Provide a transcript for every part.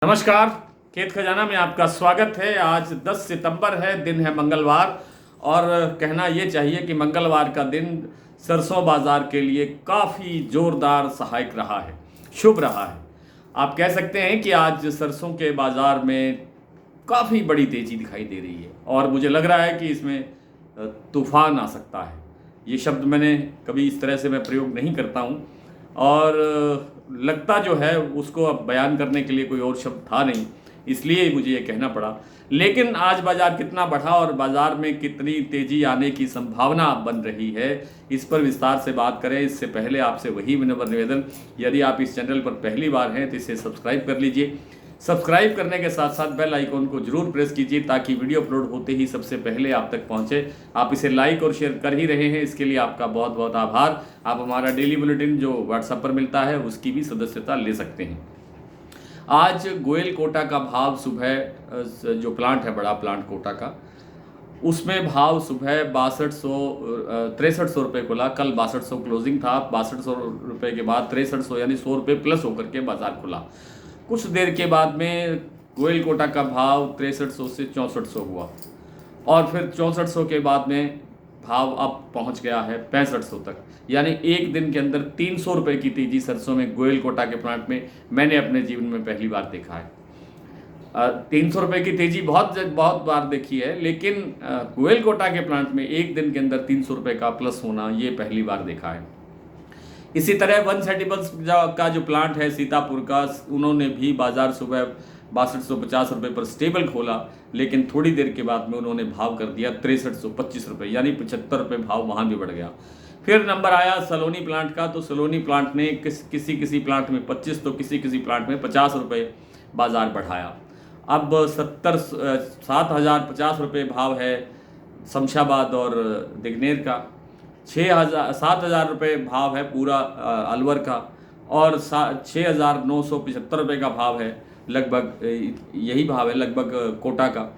नमस्कार। खेत खजाना में आपका स्वागत है। आज 10 सितंबर है, दिन है मंगलवार और कहना ये चाहिए कि मंगलवार का दिन सरसों बाजार के लिए काफ़ी ज़ोरदार सहायक रहा है, शुभ रहा है। आप कह सकते हैं कि आज सरसों के बाज़ार में काफ़ी बड़ी तेज़ी दिखाई दे रही है और मुझे लग रहा है कि इसमें तूफ़ान आ सकता है। ये शब्द मैंने कभी इस तरह से मैं प्रयोग नहीं करता हूँ और लगता जो है उसको अब बयान करने के लिए कोई और शब्द था नहीं, इसलिए मुझे ये कहना पड़ा। लेकिन आज बाज़ार कितना बढ़ा और बाज़ार में कितनी तेज़ी आने की संभावना बन रही है, इस पर विस्तार से बात करें। इससे पहले आपसे वही विनम्र निवेदन, यदि आप इस चैनल पर पहली बार हैं तो इसे सब्सक्राइब कर लीजिए। सब्सक्राइब करने के साथ साथ बेल आइकॉन को जरूर प्रेस कीजिए ताकि वीडियो अपलोड होते ही सबसे पहले आप तक पहुंचे। आप इसे लाइक और शेयर कर ही रहे हैं, इसके लिए आपका बहुत बहुत आभार। आप हमारा डेली बुलेटिन जो व्हाट्सएप पर मिलता है उसकी भी सदस्यता ले सकते हैं। आज गोयल कोटा का भाव सुबह, जो प्लांट है बड़ा प्लांट कोटा का, उसमें भाव सुबह 6300 रुपये खुला। कल 6200 क्लोजिंग था, 6200 रुपये के बाद 6300 यानी 100 रुपये प्लस होकर के बाजार खुला। कुछ देर के बाद में गोयल कोटा का भाव 6300 से 6400 हुआ और फिर 6400 के बाद में भाव अब पहुंच गया है 6500 तक। यानी एक दिन के अंदर 300 रुपये की तेजी सरसों में गोयल कोटा के प्लांट में मैंने अपने जीवन में पहली बार देखा है। 300 रुपये की तेजी बहुत बार देखी है, लेकिन गोयल कोटा के प्लांट में एक दिन के अंदर 300 रुपये का प्लस होना ये पहली बार देखा है। इसी तरह वन सेटिबल्स का जो प्लांट है सीतापुर का, उन्होंने भी बाजार सुबह 6250 रुपये पर स्टेबल खोला, लेकिन थोड़ी देर के बाद में उन्होंने भाव कर दिया 6325 रुपये, यानी 75 रुपये भाव वहाँ भी बढ़ गया। फिर नंबर आया सलोनी प्लांट का, तो सलोनी प्लांट ने किसी प्लांट में 25 तो किसी प्लांट में 50 रुपये बाजार बढ़ाया। अब 7050 रुपये भाव है शमशाबाद और दिग्नेर का, 7000 रुपये भाव है पूरा अलवर का और 6975 रुपये का भाव है लगभग, यही भाव है लगभग कोटा का।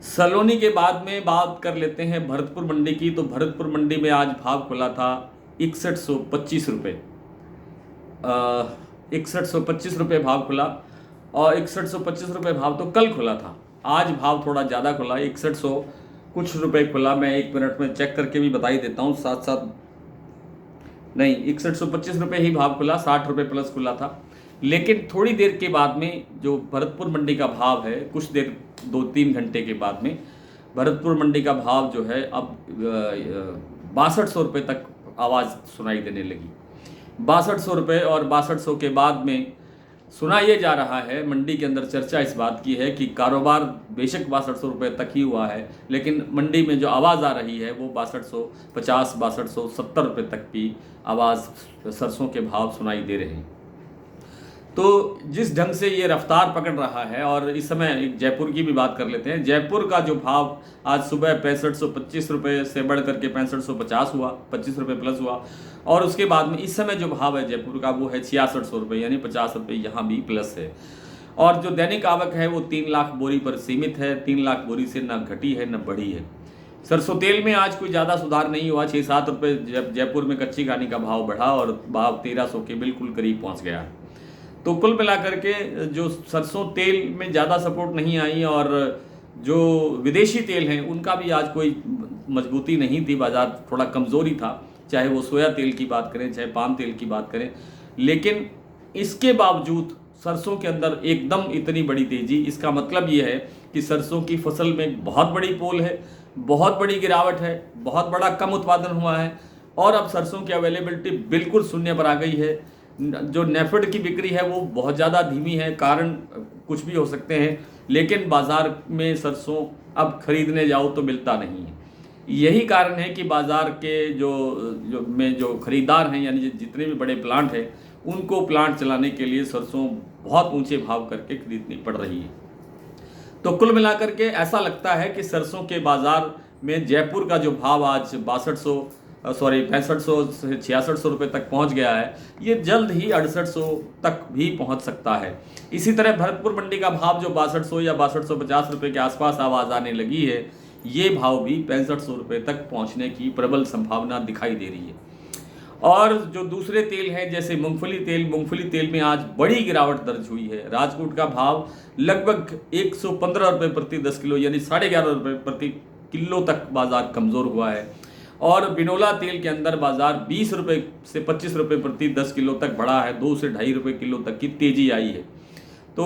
सलोनी के बाद में बात कर लेते हैं भरतपुर मंडी की, तो भरतपुर मंडी में आज भाव खुला था 6125 रुपये। 6125 रुपये भाव खुला और 6125 रुपये भाव तो कल खुला था। आज भाव थोड़ा ज़्यादा खुला, 6100 कुछ रुपए खुला। मैं 1 मिनट में चेक करके भी बता ही देता हूँ साथ साथ। नहीं, 6125 रुपये ही भाव खुला, 60 रुपये प्लस खुला था। लेकिन थोड़ी देर के बाद में जो भरतपुर मंडी का भाव है, कुछ देर 2-3 घंटे के बाद में भरतपुर मंडी का भाव जो है अब 6200 रुपये तक आवाज़ सुनाई देने लगी। 6200 रुपये और 6200 के बाद में सुना ये जा रहा है, मंडी के अंदर चर्चा इस बात की है कि कारोबार बेशक 6200 रुपये तक ही हुआ है, लेकिन मंडी में जो आवाज़ आ रही है वो 6250, 6270 रुपये तक की आवाज़ सरसों के भाव सुनाई दे रहे हैं। तो जिस ढंग से ये रफ्तार पकड़ रहा है, और इस समय जयपुर की भी बात कर लेते हैं। जयपुर का जो भाव आज सुबह 6525 रुपये से बढ़ करके 6550 हुआ, 25 रुपये प्लस हुआ। और उसके बाद में इस समय जो भाव है जयपुर का वो है 6600 रुपये, यानी 50 रुपये यहाँ भी प्लस है। और जो दैनिक आवक है वो 3 लाख बोरी पर सीमित है, 3 लाख बोरी से न घटी है न बढ़ी है। सरसों तेल में आज कोई ज़्यादा सुधार नहीं हुआ, 6-7 रुपये जयपुर में कच्ची घानी का भाव बढ़ा और भाव 1300 के बिल्कुल करीब पहुँच गया है। तो कुल मिलाकर के जो सरसों तेल में ज़्यादा सपोर्ट नहीं आई और जो विदेशी तेल हैं उनका भी आज कोई मजबूती नहीं थी, बाजार थोड़ा कमज़ोरी था, चाहे वो सोया तेल की बात करें चाहे पाम तेल की बात करें। लेकिन इसके बावजूद सरसों के अंदर एकदम इतनी बड़ी तेज़ी, इसका मतलब ये है कि सरसों की फसल में बहुत बड़ी पोल है, बहुत बड़ी गिरावट है, बहुत बड़ा कम उत्पादन हुआ है और अब सरसों की अवेलेबिलिटी बिल्कुल शून्य पर आ गई है। जो नेफेड की बिक्री है वो बहुत ज़्यादा धीमी है, कारण कुछ भी हो सकते हैं, लेकिन बाज़ार में सरसों अब खरीदने जाओ तो मिलता नहीं है। यही कारण है कि बाज़ार के जो खरीदार हैं, यानी जितने भी बड़े प्लांट हैं, उनको प्लांट चलाने के लिए सरसों बहुत ऊंचे भाव करके खरीदनी पड़ रही है। तो कुल मिलाकर के ऐसा लगता है कि सरसों के बाज़ार में जयपुर का जो भाव आज 6500 से 6600 रुपये तक पहुंच गया है, ये जल्द ही 6800 तक भी पहुंच सकता है। इसी तरह भरतपुर मंडी का भाव जो 6200 या 6250 रुपये के आसपास आवाज़ आने लगी है, ये भाव भी 6500 रुपये तक पहुंचने की प्रबल संभावना दिखाई दे रही है। और जो दूसरे तेल हैं जैसे मूंगफली तेल में आज बड़ी गिरावट दर्ज हुई है। राजकोट का भाव लगभग 115 रुपये प्रति 10 किलो यानी 11.5 रुपये प्रति किलो तक बाजार कमज़ोर हुआ है। और बिनोला तेल के अंदर बाजार 20 रुपये से 25 रुपये प्रति 10 किलो तक बढ़ा है। 2 से 2.5 रुपये किलो तक की तेज़ी आई है। तो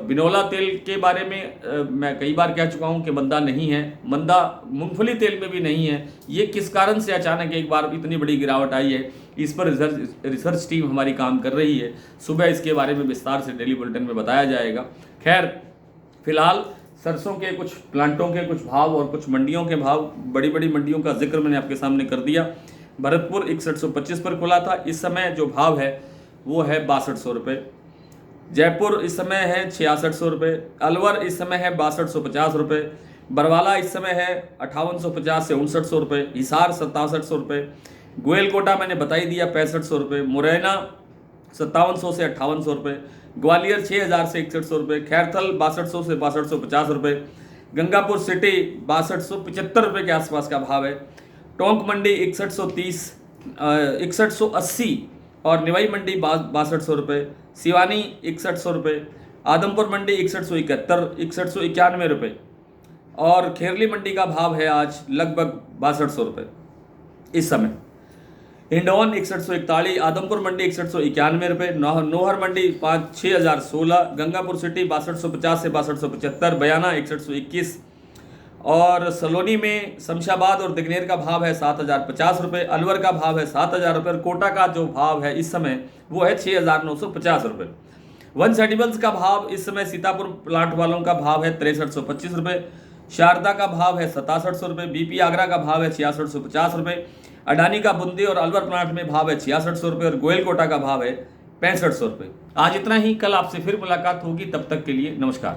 बिनोला तेल के बारे में मैं कई बार कह चुका हूं कि मंदा नहीं है, मंदा मूंगफली तेल में भी नहीं है। ये किस कारण से अचानक एक बार इतनी बड़ी गिरावट आई है, इस पर रिसर्च टीम हमारी काम कर रही है। सुबह इसके बारे में विस्तार से डेली बुलेटिन में बताया जाएगा। खैर, फिलहाल सरसों के कुछ प्लांटों के कुछ भाव और कुछ मंडियों के भाव, बड़ी बड़ी मंडियों का जिक्र मैंने आपके सामने कर दिया। भरतपुर 6125 पर खुला था। इस समय जो भाव है वो है 6200 रुपये। जयपुर इस समय है 6600 रुपये। अलवर इस समय है 6250 रुपये। बरवाला इस समय है 5850 से 5900 रुपये। हिसार 6700 रुपये। गोयलकोटा मैंने बता ही दिया 6500 रुपये। मुरैना 5700 से 5800 रुपये। ग्वालियर 6000 से 6100 रुपये। खैरथल 6200 से 6250 रुपये। गंगापुर सिटी 6275 रुपये के आसपास का भाव है। टोंक मंडी 6180 और निवाई मंडी 6200 रुपये। सिवानी 6100 रुपये। आदमपुर मंडी 6171, 6191 रुपये। और खेरली मंडी का भाव है आज लगभग 6200 रुपये इस समय। हिंडौन 6141, आदमपुर मंडी 6191 रुपये। नोहर मंडी 6016, गंगापुर सिटी 6250 से 6275, बयाना 6121 और सलोनी में शमशाबाद और दिगनेर का भाव है 7050 रुपये। अलवर का भाव है 7000 रुपये। और कोटा का जो भाव है इस समय वो है 6950 रुपये। वन सेटिबल्स का भाव इस समय सीतापुर प्लांट वालों का भाव है 6325 रुपये। शारदा का भाव है 6700 रुपये। बीपी आगरा का भाव है 6650 रुपये। अडानी का बूंदी और अलवर प्लांट में भाव है 6600 रुपये और गोयलकोटा का भाव है 6500 रुपये। आज इतना ही। कल आपसे फिर मुलाकात होगी, तब तक के लिए नमस्कार।